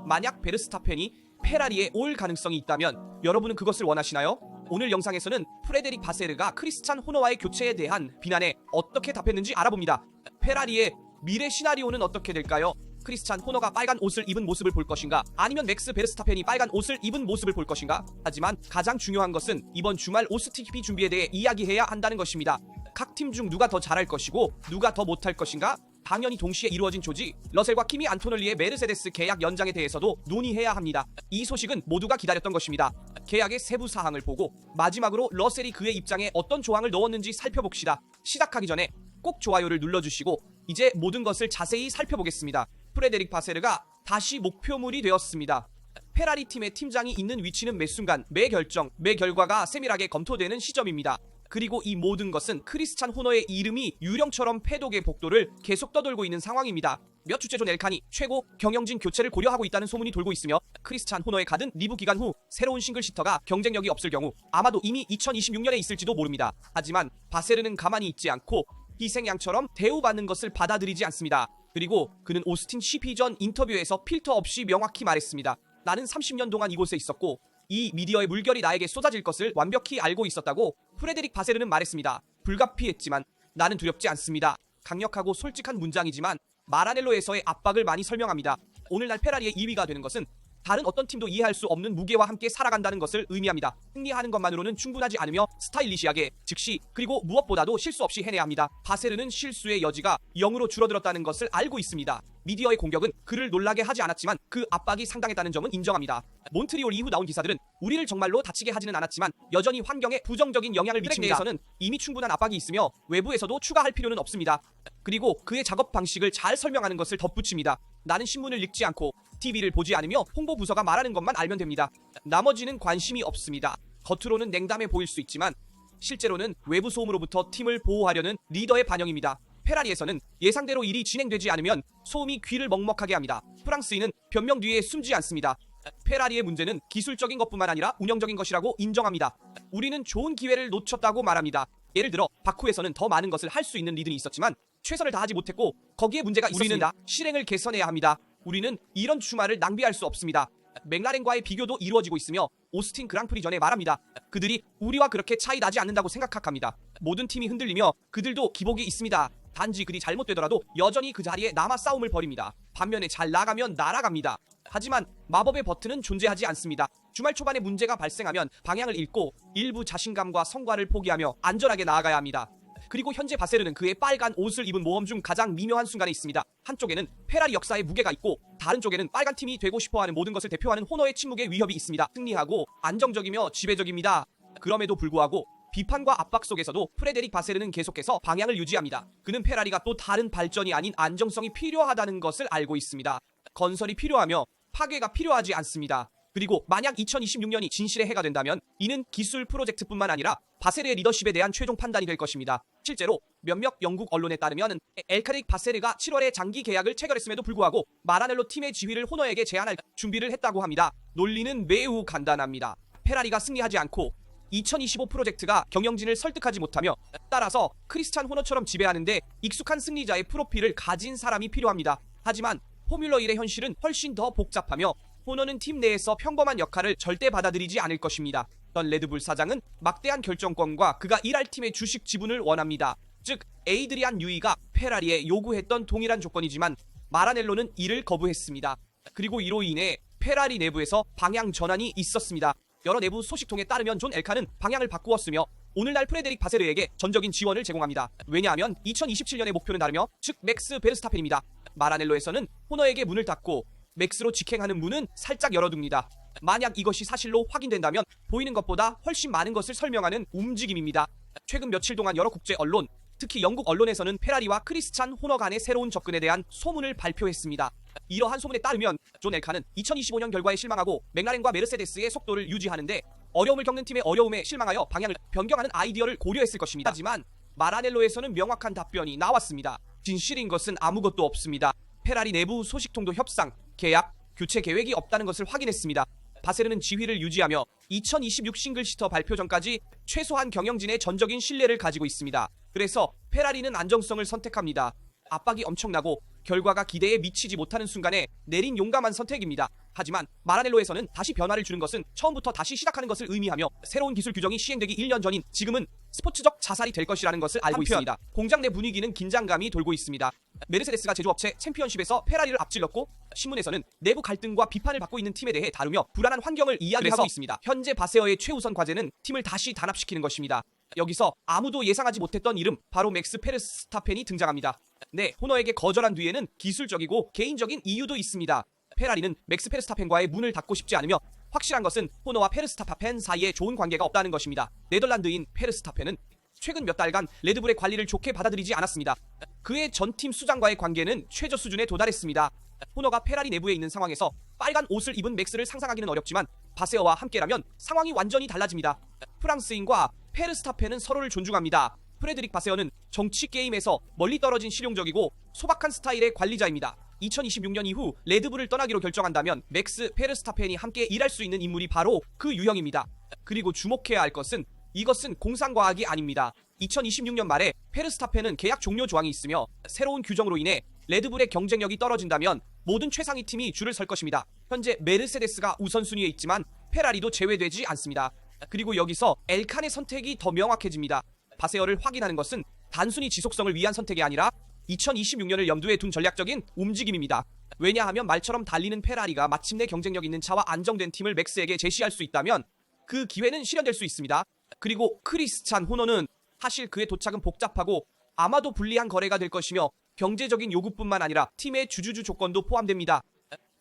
만약 베르스타펜이 페라리에 올 가능성이 있다면 여러분은 그것을 원하시나요? 오늘 영상에서는 프레데릭 바세르가 크리스찬 호너와의 교체에 대한 비난에 어떻게 답했는지 알아봅니다. 페라리의 미래 시나리오는 어떻게 될까요? 크리스찬 호너가 빨간 옷을 입은 모습을 볼 것인가? 아니면 맥스 베르스타펜이 빨간 옷을 입은 모습을 볼 것인가? 하지만 가장 중요한 것은 이번 주말 오스틴 GP 준비에 대해 이야기해야 한다는 것입니다. 각 팀 중 누가 더 잘할 것이고 누가 더 못할 것인가? 당연히 동시에 이루어진 조지 러셀과 키미 안토넬리의 메르세데스 계약 연장에 대해서도 논의해야 합니다. 이 소식은 모두가 기다렸던 것입니다. 계약의 세부 사항을 보고 마지막으로 러셀이 그의 입장에 어떤 조항을 넣었는지 살펴봅시다. 시작하기 전에 꼭 좋아요를 눌러주시고 이제 모든 것을 자세히 살펴보겠습니다. 프레데릭 바세르가 다시 목표물이 되었습니다. 페라리 팀의 팀장이 있는 위치는 매 순간, 매 결정, 매 결과가 세밀하게 검토되는 시점입니다. 그리고 이 모든 것은 크리스찬 호너의 이름이 유령처럼 패독의 복도를 계속 떠돌고 있는 상황입니다. 몇 주째 존 엘칸이 최고 경영진 교체를 고려하고 있다는 소문이 돌고 있으며 크리스찬 호너의 가든 리브 기간 후 새로운 싱글시터가 경쟁력이 없을 경우 아마도 이미 2026년에 있을지도 모릅니다. 하지만 바세르는 가만히 있지 않고 희생양처럼 대우받는 것을 받아들이지 않습니다. 그리고 그는 오스틴 GP 전 인터뷰에서 필터 없이 명확히 말했습니다. 나는 30년 동안 이곳에 있었고 이 미디어의 물결이 나에게 쏟아질 것을 완벽히 알고 있었다고 프레데릭 바세르는 말했습니다. 불가피했지만 나는 두렵지 않습니다. 강력하고 솔직한 문장이지만 마라넬로에서의 압박을 많이 설명합니다. 오늘날 페라리의 2위가 되는 것은 다른 어떤 팀도 이해할 수 없는 무게와 함께 살아간다는 것을 의미합니다. 승리하는 것만으로는 충분하지 않으며 스타일리시하게, 즉시, 그리고 무엇보다도 실수 없이 해내야 합니다. 바세르는 실수의 여지가 0으로 줄어들었다는 것을 알고 있습니다. 미디어의 공격은 그를 놀라게 하지 않았지만 그 압박이 상당했다는 점은 인정합니다. 몬트리올 이후 나온 기사들은 우리를 정말로 다치게 하지는 않았지만 여전히 환경에 부정적인 영향을 미칩니다. 내에서는 이미 충분한 압박이 있으며 외부에서도 추가할 필요는 없습니다. 그리고 그의 작업 방식을 잘 설명하는 것을 덧붙입니다. 나는 신문을 읽지 않고 TV를 보지 않으며 홍보 부서가 말하는 것만 알면 됩니다. 나머지는 관심이 없습니다. 겉으로는 냉담해 보일 수 있지만 실제로는 외부 소음으로부터 팀을 보호하려는 리더의 반영입니다. 페라리에서는 예상대로 일이 진행되지 않으면 소음이 귀를 먹먹하게 합니다. 프랑스인은 변명 뒤에 숨지 않습니다. 페라리의 문제는 기술적인 것뿐만 아니라 운영적인 것이라고 인정합니다. 우리는 좋은 기회를 놓쳤다고 말합니다. 예를 들어 바쿠에서는 더 많은 것을 할 수 있는 리든이 있었지만 최선을 다하지 못했고 거기에 문제가 있었습니다. 실행을 개선해야 합니다. 우리는 이런 주말을 낭비할 수 없습니다. 맥라렌과의 비교도 이루어지고 있으며 오스틴 그랑프리 전에 말합니다. 그들이 우리와 그렇게 차이 나지 않는다고 생각합니다. 모든 팀이 흔들리며 그들도 기복이 있습니다. 단지 그리 잘못되더라도 여전히 그 자리에 남아 싸움을 벌입니다. 반면에 잘 나가면 날아갑니다. 하지만 마법의 버튼은 존재하지 않습니다. 주말 초반에 문제가 발생하면 방향을 잃고 일부 자신감과 성과를 포기하며 안전하게 나아가야 합니다. 그리고 현재 바세르는 그의 빨간 옷을 입은 모험 중 가장 미묘한 순간에 있습니다. 한쪽에는 페라리 역사의 무게가 있고 다른 쪽에는 빨간 팀이 되고 싶어하는 모든 것을 대표하는 호너의 침묵의 위협이 있습니다. 승리하고 안정적이며 지배적입니다. 그럼에도 불구하고 비판과 압박 속에서도 프레데릭 바세르는 계속해서 방향을 유지합니다. 그는 페라리가 또 다른 발전이 아닌 안정성이 필요하다는 것을 알고 있습니다. 건설이 필요하며 파괴가 필요하지 않습니다. 그리고 만약 2026년이 진실의 해가 된다면 이는 기술 프로젝트뿐만 아니라 바세르의 리더십에 대한 최종 판단이 될 것입니다. 실제로 몇몇 영국 언론에 따르면 엘카릭 바세르가 7월에 장기 계약을 체결했음에도 불구하고 마라넬로 팀의 지휘를 호너에게 제안할 준비를 했다고 합니다. 논리는 매우 간단합니다. 페라리가 승리하지 않고 2025 프로젝트가 경영진을 설득하지 못하며 따라서 크리스찬 호너처럼 지배하는데 익숙한 승리자의 프로필을 가진 사람이 필요합니다. 하지만 포뮬러 1의 현실은 훨씬 더 복잡하며 호너는 팀 내에서 평범한 역할을 절대 받아들이지 않을 것입니다. 던 레드불 사장은 막대한 결정권과 그가 일할 팀의 주식 지분을 원합니다. 즉 에이드리안 뉴이가 페라리에 요구했던 동일한 조건이지만 마라넬로는 이를 거부했습니다. 그리고 이로 인해 페라리 내부에서 방향 전환이 있었습니다. 여러 내부 소식통에 따르면 존 엘칸은 방향을 바꾸었으며 오늘날 프레데릭 바세르에게 전적인 지원을 제공합니다. 왜냐하면 2027년의 목표는 다르며 즉 맥스 베르스타펜입니다. 마라넬로에서는 호너에게 문을 닫고 맥스로 직행하는 문은 살짝 열어둡니다. 만약 이것이 사실로 확인된다면 보이는 것보다 훨씬 많은 것을 설명하는 움직임입니다. 최근 며칠 동안 여러 국제 언론, 특히 영국 언론에서는 페라리와 크리스찬 호너 간의 새로운 접근에 대한 소문을 발표했습니다. 이러한 소문에 따르면 존 엘칸은 2025년 결과에 실망하고 맥라렌과 메르세데스의 속도를 유지하는데 어려움을 겪는 팀의 어려움에 실망하여 방향을 변경하는 아이디어를 고려했을 것입니다. 하지만 마라넬로에서는 명확한 답변이 나왔습니다. 진실인 것은 아무것도 없습니다. 페라리 내부 소식통도 협상, 계약, 교체 계획이 없다는 것을 확인했습니다. 바세르는 지휘를 유지하며 2026 싱글시터 발표 전까지 최소한 경영진의 전적인 신뢰를 가지고 있습니다. 그래서 페라리는 안정성을 선택합니다. 압박이 엄청나고 결과가 기대에 미치지 못하는 순간에 내린 용감한 선택입니다. 하지만 마라넬로에서는 다시 변화를 주는 것은 처음부터 다시 시작하는 것을 의미하며 새로운 기술 규정이 시행되기 1년 전인 지금은 스포츠적 자살이 될 것이라는 것을 알고 있습니다. 공장 내 분위기는 긴장감이 돌고 있습니다. 메르세데스가 제조업체 챔피언십에서 페라리를 앞질렀고 신문에서는 내부 갈등과 비판을 받고 있는 팀에 대해 다루며 불안한 환경을 이야기하고 있습니다. 현재 바세어의 최우선 과제는 팀을 다시 단합시키는 것입니다. 여기서 아무도 예상하지 못했던 이름, 바로 맥스 페르스타펜이 등장합니다. 네, 호너에게 거절한 뒤에는 기술적이고 개인적인 이유도 있습니다. 페라리는 맥스 페르스타펜과의 문을 닫고 싶지 않으며 확실한 것은 호너와 페르스타펜 사이에 좋은 관계가 없다는 것입니다. 네덜란드인 페르스타펜은 최근 몇 달간 레드불의 관리를 좋게 받아들이지 않았습니다. 그의 전팀 수장과의 관계는 최저 수준에 도달했습니다. 호너가 페라리 내부에 있는 상황에서 빨간 옷을 입은 맥스를 상상하기는 어렵지만 바세어와 함께라면 상황이 완전히 달라집니다. 프랑스인과 페르스타펜은 서로를 존중합니다. 프레드릭 바세어는 정치 게임에서 멀리 떨어진 실용적이고 소박한 스타일의 관리자입니다. 2026년 이후 레드불을 떠나기로 결정한다면 맥스 페르스타펜이 함께 일할 수 있는 인물이 바로 그 유형입니다. 그리고 주목해야 할 것은 이것은 공상과학이 아닙니다. 2026년 말에 페르스타펜은 계약 종료 조항이 있으며 새로운 규정으로 인해 레드불의 경쟁력이 떨어진다면 모든 최상위 팀이 줄을 설 것입니다. 현재 메르세데스가 우선순위에 있지만 페라리도 제외되지 않습니다. 그리고 여기서 엘칸의 선택이 더 명확해집니다. 바세어를 확인하는 것은 단순히 지속성을 위한 선택이 아니라 2026년을 염두에 둔 전략적인 움직임입니다. 왜냐하면 말처럼 달리는 페라리가 마침내 경쟁력 있는 차와 안정된 팀을 맥스에게 제시할 수 있다면 그 기회는 실현될 수 있습니다. 그리고 크리스찬 호너는 사실 그의 도착은 복잡하고 아마도 불리한 거래가 될 것이며 경제적인 요구뿐만 아니라 팀의 주주주 조건도 포함됩니다.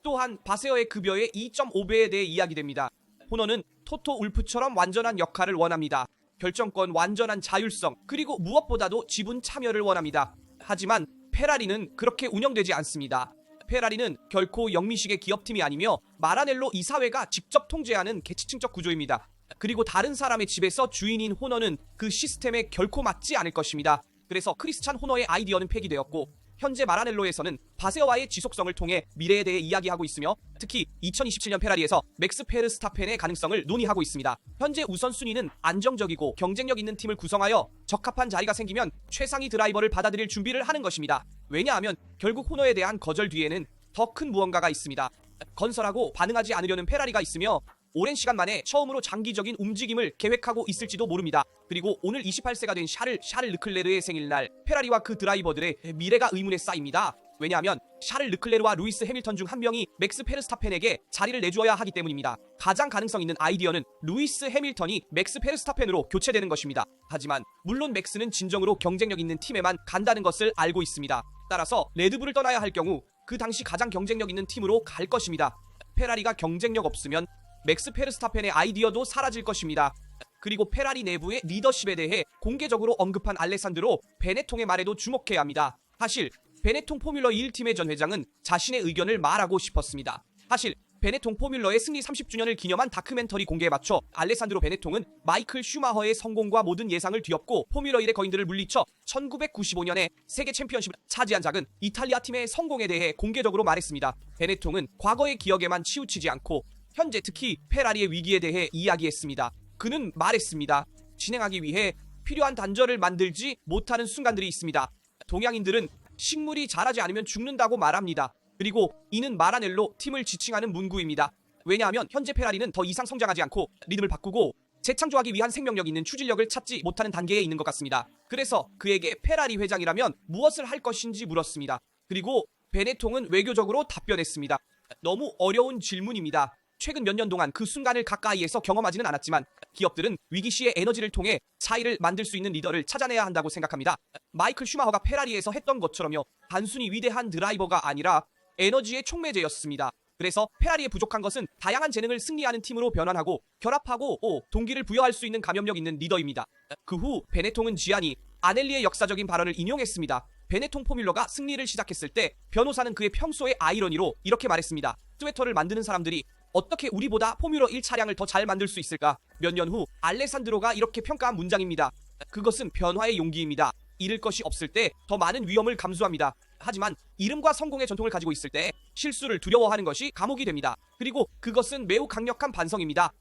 또한 바세어의 급여의 2.5배에 대해 이야기됩니다. 호너는 토토 울프처럼 완전한 역할을 원합니다. 결정권, 완전한 자율성, 그리고 무엇보다도 지분 참여를 원합니다. 하지만 페라리는 그렇게 운영되지 않습니다. 페라리는 결코 영미식의 기업팀이 아니며 마라넬로 이사회가 직접 통제하는 계층적 구조입니다. 그리고 다른 사람의 집에서 주인인 호너는 그 시스템에 결코 맞지 않을 것입니다. 그래서 크리스찬 호너의 아이디어는 폐기되었고 현재 마라넬로에서는 바세어와의 지속성을 통해 미래에 대해 이야기하고 있으며 특히 2027년 페라리에서 맥스 페르스타펜의 가능성을 논의하고 있습니다. 현재 우선순위는 안정적이고 경쟁력 있는 팀을 구성하여 적합한 자리가 생기면 최상위 드라이버를 받아들일 준비를 하는 것입니다. 왜냐하면 결국 호너에 대한 거절 뒤에는 더 큰 무언가가 있습니다. 건설하고 반응하지 않으려는 페라리가 있으며 오랜 시간 만에 처음으로 장기적인 움직임을 계획하고 있을지도 모릅니다. 그리고 오늘 28세가 된 샤를 르클레르의 생일날 페라리와 그 드라이버들의 미래가 의문에 쌓입니다. 왜냐하면 샤를 르클레르와 루이스 해밀턴 중 한 명이 맥스 페르스타펜에게 자리를 내주어야 하기 때문입니다. 가장 가능성 있는 아이디어는 루이스 해밀턴이 맥스 페르스타펜으로 교체되는 것입니다. 하지만 물론 맥스는 진정으로 경쟁력 있는 팀에만 간다는 것을 알고 있습니다. 따라서 레드불을 떠나야 할 경우 그 당시 가장 경쟁력 있는 팀으로 갈 것입니다. 페라리가 경쟁력 없으면 맥스 페르스타펜의 아이디어도 사라질 것입니다. 그리고 페라리 내부의 리더십에 대해 공개적으로 언급한 알레산드로 베네통의 말에도 주목해야 합니다. 사실 베네통 포뮬러 1팀의 전 회장은 자신의 의견을 말하고 싶었습니다. 사실 베네통 포뮬러의 승리 30주년을 기념한 다큐멘터리 공개에 맞춰 알레산드로 베네통은 마이클 슈마허의 성공과 모든 예상을 뒤엎고 포뮬러 1의 거인들을 물리쳐 1995년에 세계 챔피언십을 차지한 작은 이탈리아 팀의 성공에 대해 공개적으로 말했습니다. 베네통은 과거의 기억에만 치우치지 않고 현재 특히 페라리의 위기에 대해 이야기했습니다. 그는 말했습니다. 진행하기 위해 필요한 단절을 만들지 못하는 순간들이 있습니다. 동양인들은 식물이 자라지 않으면 죽는다고 말합니다. 그리고 이는 마라넬로 팀을 지칭하는 문구입니다. 왜냐하면 현재 페라리는 더 이상 성장하지 않고 리듬을 바꾸고 재창조하기 위한 생명력 있는 추진력을 찾지 못하는 단계에 있는 것 같습니다. 그래서 그에게 페라리 회장이라면 무엇을 할 것인지 물었습니다. 그리고 베네통은 외교적으로 답변했습니다. 너무 어려운 질문입니다. 최근 몇 년 동안 그 순간을 가까이에서 경험하지는 않았지만 기업들은 위기 시에 에너지를 통해 차이를 만들 수 있는 리더를 찾아내야 한다고 생각합니다. 마이클 슈마허가 페라리에서 했던 것처럼요. 단순히 위대한 드라이버가 아니라 에너지의 촉매제였습니다. 그래서 페라리에 부족한 것은 다양한 재능을 승리하는 팀으로 변환하고 결합하고 동기를 부여할 수 있는 감염력 있는 리더입니다. 그 후 베네통은 지아니 아넬리의 역사적인 발언을 인용했습니다. 베네통 포뮬러가 승리를 시작했을 때 변호사는 그의 평소의 아이러니로 이렇게 말했습니다. 스웨터를 만드는 사람들이 어떻게 우리보다 포뮬러 1 차량을 더 잘 만들 수 있을까? 몇 년 후 알레산드로가 이렇게 평가한 문장입니다. 그것은 변화의 용기입니다. 잃을 것이 없을 때 더 많은 위험을 감수합니다. 하지만 이름과 성공의 전통을 가지고 있을 때 실수를 두려워하는 것이 감옥이 됩니다. 그리고 그것은 매우 강력한 반성입니다.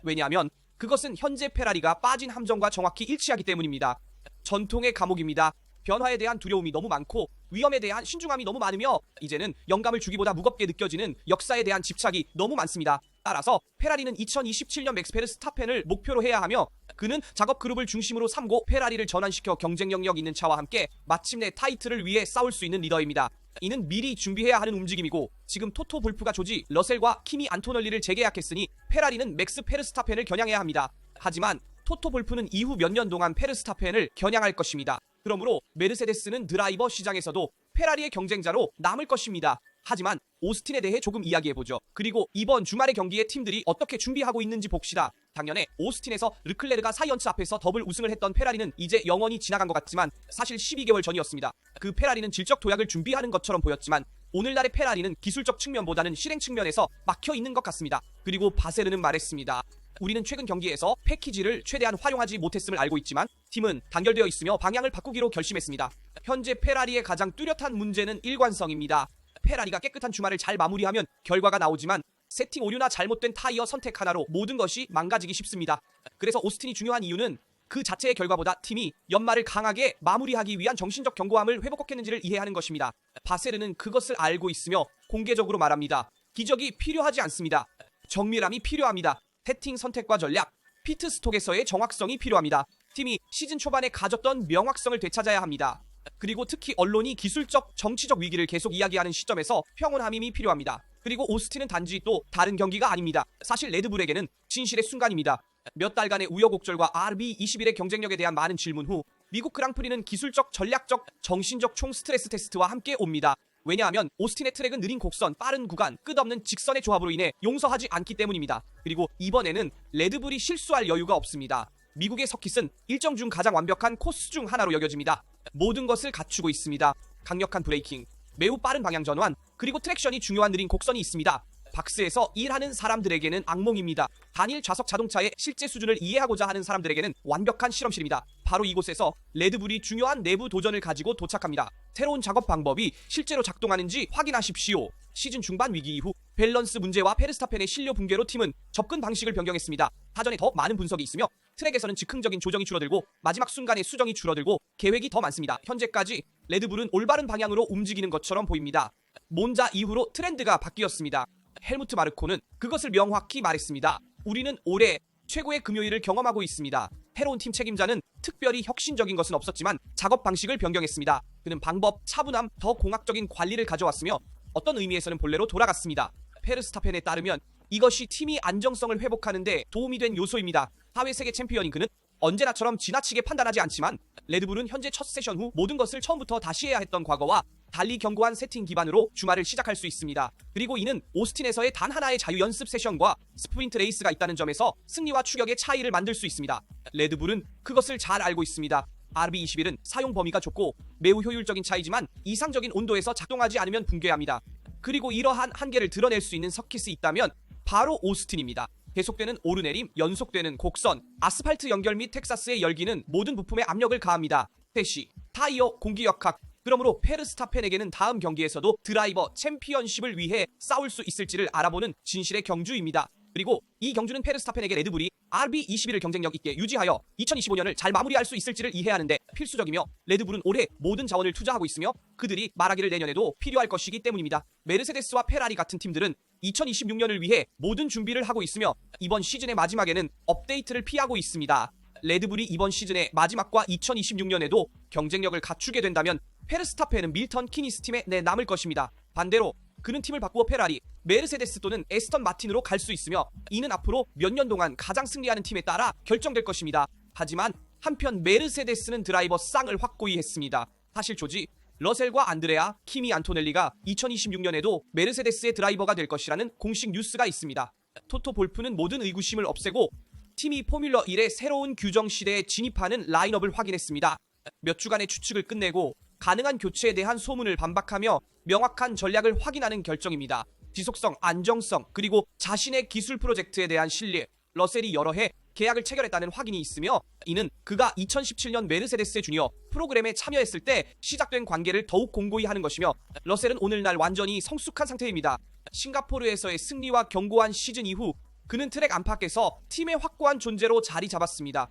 왜냐하면 그것은 현재 페라리가 빠진 함정과 정확히 일치하기 때문입니다. 전통의 감옥입니다. 변화에 대한 두려움이 너무 많고 위험에 대한 신중함이 너무 많으며 이제는 영감을 주기보다 무겁게 느껴지는 역사에 대한 집착이 너무 많습니다. 따라서 페라리는 2027년 맥스 페르스타펜을 목표로 해야 하며 그는 작업 그룹을 중심으로 삼고 페라리를 전환시켜 경쟁 영역 있는 차와 함께 마침내 타이틀을 위해 싸울 수 있는 리더입니다. 이는 미리 준비해야 하는 움직임이고 지금 토토 볼프가 조지 러셀과 키미 안토널리를 재계약했으니 페라리는 맥스 페르스타펜을 겨냥해야 합니다. 하지만 토토 볼프는 이후 몇 년 동안 페르스타펜을 겨냥할 것입니다. 그러므로 메르세데스는 드라이버 시장에서도 페라리의 경쟁자로 남을 것입니다. 하지만 오스틴에 대해 조금 이야기해보죠. 그리고 이번 주말의 경기에 팀들이 어떻게 준비하고 있는지 봅시다. 작년에 오스틴에서 르클레르가 사이언츠 앞에서 더블 우승을 했던 페라리는 이제 영원히 지나간 것 같지만 사실 12개월 전이었습니다. 그 페라리는 질적 도약을 준비하는 것처럼 보였지만 오늘날의 페라리는 기술적 측면보다는 실행 측면에서 막혀있는 것 같습니다. 그리고 바세르는 말했습니다. 우리는 최근 경기에서 패키지를 최대한 활용하지 못했음을 알고 있지만 팀은 단결되어 있으며 방향을 바꾸기로 결심했습니다. 현재 페라리의 가장 뚜렷한 문제는 일관성입니다. 페라리가 깨끗한 주말을 잘 마무리하면 결과가 나오지만 세팅 오류나 잘못된 타이어 선택 하나로 모든 것이 망가지기 쉽습니다. 그래서 오스틴이 중요한 이유는 그 자체의 결과보다 팀이 연말을 강하게 마무리하기 위한 정신적 견고함을 회복했는지를 이해하는 것입니다. 바세르는 그것을 알고 있으며 공개적으로 말합니다. 기적이 필요하지 않습니다. 정밀함이 필요합니다. 세팅 선택과 전략, 피트스톡에서의 정확성이 필요합니다. 팀이 시즌 초반에 가졌던 명확성을 되찾아야 합니다. 그리고 특히 언론이 기술적, 정치적 위기를 계속 이야기하는 시점에서 평온함이 필요합니다. 그리고 오스틴은 단지 또 다른 경기가 아닙니다. 사실 레드불에게는 진실의 순간입니다. 몇 달간의 우여곡절과 RB21의 경쟁력에 대한 많은 질문 후 미국 그랑프리는 기술적, 전략적, 정신적 총 스트레스 테스트와 함께 옵니다. 왜냐하면 오스틴의 트랙은 느린 곡선, 빠른 구간, 끝없는 직선의 조합으로 인해 용서하지 않기 때문입니다. 그리고 이번에는 레드불이 실수할 여유가 없습니다. 미국의 서킷은 일정 중 가장 완벽한 코스 중 하나로 여겨집니다. 모든 것을 갖추고 있습니다. 강력한 브레이킹, 매우 빠른 방향 전환, 그리고 트랙션이 중요한 느린 곡선이 있습니다. 박스에서 일하는 사람들에게는 악몽입니다. 단일 좌석 자동차의 실제 수준을 이해하고자 하는 사람들에게는 완벽한 실험실입니다. 바로 이곳에서 레드불이 중요한 내부 도전을 가지고 도착합니다. 새로운 작업 방법이 실제로 작동하는지 확인하십시오. 시즌 중반 위기 이후 밸런스 문제와 페르스타펜의 실력 붕괴로 팀은 접근 방식을 변경했습니다. 사전에 더 많은 분석이 있으며 트랙에서는 즉흥적인 조정이 줄어들고 마지막 순간에 수정이 줄어들고 계획이 더 많습니다. 현재까지 레드불은 올바른 방향으로 움직이는 것처럼 보입니다. 몬자 이후로 트렌드가 바뀌었습니다. 헬무트 마르코는 그것을 명확히 말했습니다. 우리는 올해 최고의 금요일을 경험하고 있습니다. 새로운 팀 책임자는 특별히 혁신적인 것은 없었지만 작업 방식을 변경했습니다. 그는 방법, 차분함, 더 공학적인 관리를 가져왔으며 어떤 의미에서는 본래로 돌아갔습니다. 페르스타펜에 따르면 이것이 팀이 안정성을 회복하는 데 도움이 된 요소입니다. 사회 세계 챔피언인 그는 언제나처럼 지나치게 판단하지 않지만 레드불은 현재 첫 세션 후 모든 것을 처음부터 다시 해야 했던 과거와 달리 견고한 세팅 기반으로 주말을 시작할 수 있습니다. 그리고 이는 오스틴에서의 단 하나의 자유 연습 세션과 스프린트 레이스가 있다는 점에서 승리와 추격의 차이를 만들 수 있습니다. 레드불은 그것을 잘 알고 있습니다. RB21은 사용 범위가 좁고 매우 효율적인 차이지만 이상적인 온도에서 작동하지 않으면 붕괴합니다. 그리고 이러한 한계를 드러낼 수 있는 서킷이 있다면 바로 오스틴입니다. 계속되는 오르내림, 연속되는 곡선, 아스팔트 연결 및 텍사스의 열기는 모든 부품에 압력을 가합니다. 대시, 타이어, 공기역학. 그러므로 페르스타펜에게는 다음 경기에서도 드라이버 챔피언십을 위해 싸울 수 있을지를 알아보는 진실의 경주입니다. 그리고 이 경주는 페르스타펜에게 레드불이 RB21을 경쟁력 있게 유지하여 2025년을 잘 마무리할 수 있을지를 이해하는데 필수적이며 레드불은 올해 모든 자원을 투자하고 있으며 그들이 말하기를 내년에도 필요할 것이기 때문입니다. 메르세데스와 페라리 같은 팀들은 2026년을 위해 모든 준비를 하고 있으며 이번 시즌의 마지막에는 업데이트를 피하고 있습니다. 레드불이 이번 시즌의 마지막과 2026년에도 경쟁력을 갖추게 된다면 페르스타펜은 밀턴 키니스 팀에 남을 것입니다. 반대로 그는 팀을 바꾸어 페라리, 메르세데스 또는 에스턴 마틴으로 갈 수 있으며 이는 앞으로 몇 년 동안 가장 승리하는 팀에 따라 결정될 것입니다. 하지만 한편 메르세데스는 드라이버 쌍을 확고히 했습니다. 사실 조지, 러셀과 안드레아, 키미 안토넬리가 2026년에도 메르세데스의 드라이버가 될 것이라는 공식 뉴스가 있습니다. 토토 볼프는 모든 의구심을 없애고 팀이 포뮬러 1의 새로운 규정 시대에 진입하는 라인업을 확인했습니다. 몇 주간의 추측을 끝내고 가능한 교체에 대한 소문을 반박하며 명확한 전략을 확인하는 결정입니다. 지속성, 안정성, 그리고 자신의 기술 프로젝트에 대한 신뢰. 러셀이 여러 해 계약을 체결했다는 확인이 있으며 이는 그가 2017년 메르세데스 주니어 프로그램에 참여했을 때 시작된 관계를 더욱 공고히 하는 것이며 러셀은 오늘날 완전히 성숙한 상태입니다. 싱가포르에서의 승리와 견고한 시즌 이후 그는 트랙 안팎에서 팀의 확고한 존재로 자리 잡았습니다.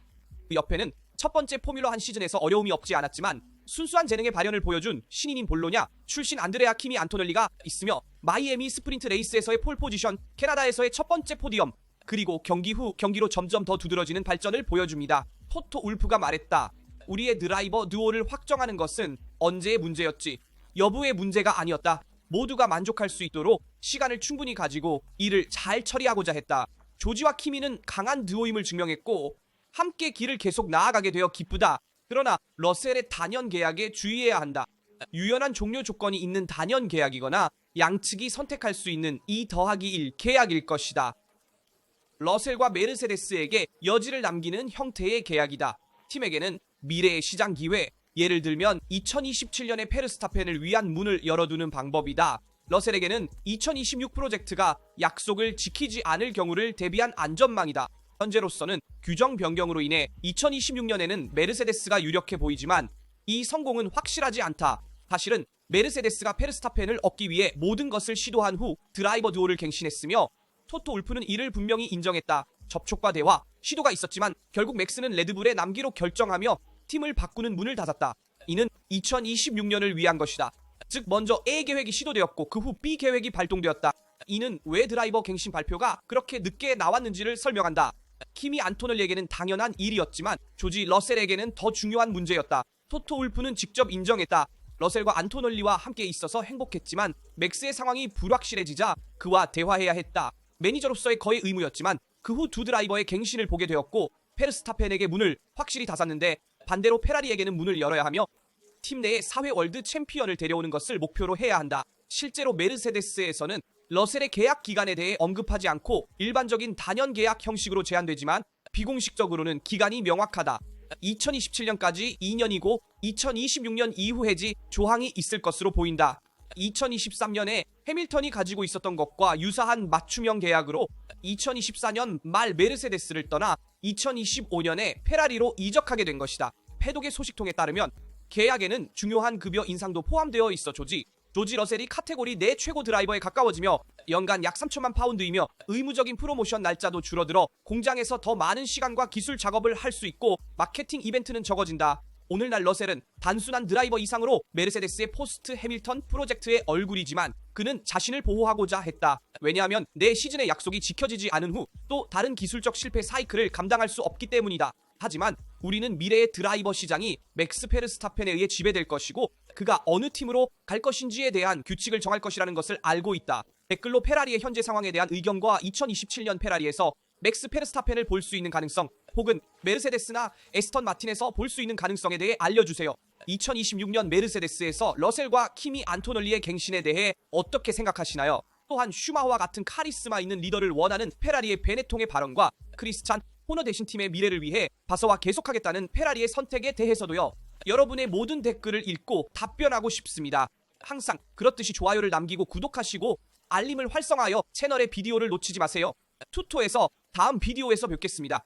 그 옆에는 첫 번째 포뮬러 1 시즌에서 어려움이 없지 않았지만 순수한 재능의 발현을 보여준 신인인 볼로냐 출신 안드레아 키미 안토넬리가 있으며 마이애미 스프린트 레이스에서의 폴 포지션, 캐나다에서의 첫 번째 포디엄, 그리고 경기 후 경기로 점점 더 두드러지는 발전을 보여줍니다. 토토 울프가 말했다. 우리의 드라이버 듀오를 확정하는 것은 언제의 문제였지 여부의 문제가 아니었다. 모두가 만족할 수 있도록 시간을 충분히 가지고 일을 잘 처리하고자 했다. 조지와 키미는 강한 듀오임을 증명했고 함께 길을 계속 나아가게 되어 기쁘다. 그러나 러셀의 단연 계약에 주의해야 한다. 유연한 종료 조건이 있는 단연 계약이거나 양측이 선택할 수 있는 2+1 계약일 것이다. 러셀과 메르세데스에게 여지를 남기는 형태의 계약이다. 팀에게는 미래의 시장 기회, 예를 들면 2027년의 페르스타펜을 위한 문을 열어두는 방법이다. 러셀에게는 2026 프로젝트가 약속을 지키지 않을 경우를 대비한 안전망이다. 현재로서는 규정 변경으로 인해 2026년에는 메르세데스가 유력해 보이지만 이 성공은 확실하지 않다. 사실은 메르세데스가 페르스타펜을 얻기 위해 모든 것을 시도한 후 드라이버 듀오를 갱신했으며 토토 울프는 이를 분명히 인정했다. 접촉과 대화, 시도가 있었지만 결국 맥스는 레드불에 남기로 결정하며 팀을 바꾸는 문을 닫았다. 이는 2026년을 위한 것이다. 즉 먼저 A 계획이 시도되었고 그 후 B 계획이 발동되었다. 이는 왜 드라이버 갱신 발표가 그렇게 늦게 나왔는지를 설명한다. 키미 안토넬리에게는 당연한 일이었지만 조지 러셀에게는 더 중요한 문제였다. 토토 울프는 직접 인정했다. 러셀과 안토넬리와 함께 있어서 행복했지만 맥스의 상황이 불확실해지자 그와 대화해야 했다. 매니저로서의 거의 의무였지만 그 후 두 드라이버의 갱신을 보게 되었고 페르스타펜에게 문을 확실히 닫았는데 반대로 페라리에게는 문을 열어야 하며 팀 내에 4회 월드 챔피언을 데려오는 것을 목표로 해야 한다. 실제로 메르세데스에서는 러셀의 계약 기간에 대해 언급하지 않고 일반적인 단연 계약 형식으로 제한되지만 비공식적으로는 기간이 명확하다. 2027년까지 2년이고 2026년 이후 해지 조항이 있을 것으로 보인다. 2023년에 해밀턴이 가지고 있었던 것과 유사한 맞춤형 계약으로 2024년 말 메르세데스를 떠나 2025년에 페라리로 이적하게 된 것이다. 패독의 소식통에 따르면 계약에는 중요한 급여 인상도 포함되어 있어 조지 러셀이 카테고리 내 최고 드라이버에 가까워지며 연간 약 3천만 파운드이며 의무적인 프로모션 날짜도 줄어들어 공장에서 더 많은 시간과 기술 작업을 할 수 있고 마케팅 이벤트는 적어진다. 오늘날 러셀은 단순한 드라이버 이상으로 메르세데스의 포스트 해밀턴 프로젝트의 얼굴이지만 그는 자신을 보호하고자 했다. 왜냐하면 내 시즌의 약속이 지켜지지 않은 후 또 다른 기술적 실패 사이클을 감당할 수 없기 때문이다. 하지만 우리는 미래의 드라이버 시장이 맥스 페르스타펜에 의해 지배될 것이고 그가 어느 팀으로 갈 것인지에 대한 규칙을 정할 것이라는 것을 알고 있다. 댓글로 페라리의 현재 상황에 대한 의견과 2027년 페라리에서 맥스 페르스타펜을 볼 수 있는 가능성 혹은 메르세데스나 에스턴 마틴에서 볼 수 있는 가능성에 대해 알려주세요. 2026년 메르세데스에서 러셀과 키미 안토넬리의 갱신에 대해 어떻게 생각하시나요? 또한 슈마허와 같은 카리스마 있는 리더를 원하는 페라리의 베네통의 발언과 크리스찬 호너 대신 팀의 미래를 위해 바서와 계속하겠다는 페라리의 선택에 대해서도요. 여러분의 모든 댓글을 읽고 답변하고 싶습니다. 항상 그렇듯이 좋아요를 남기고 구독하시고 알림을 활성화하여 채널의 비디오를 놓치지 마세요. 투토에서 다음 비디오에서 뵙겠습니다.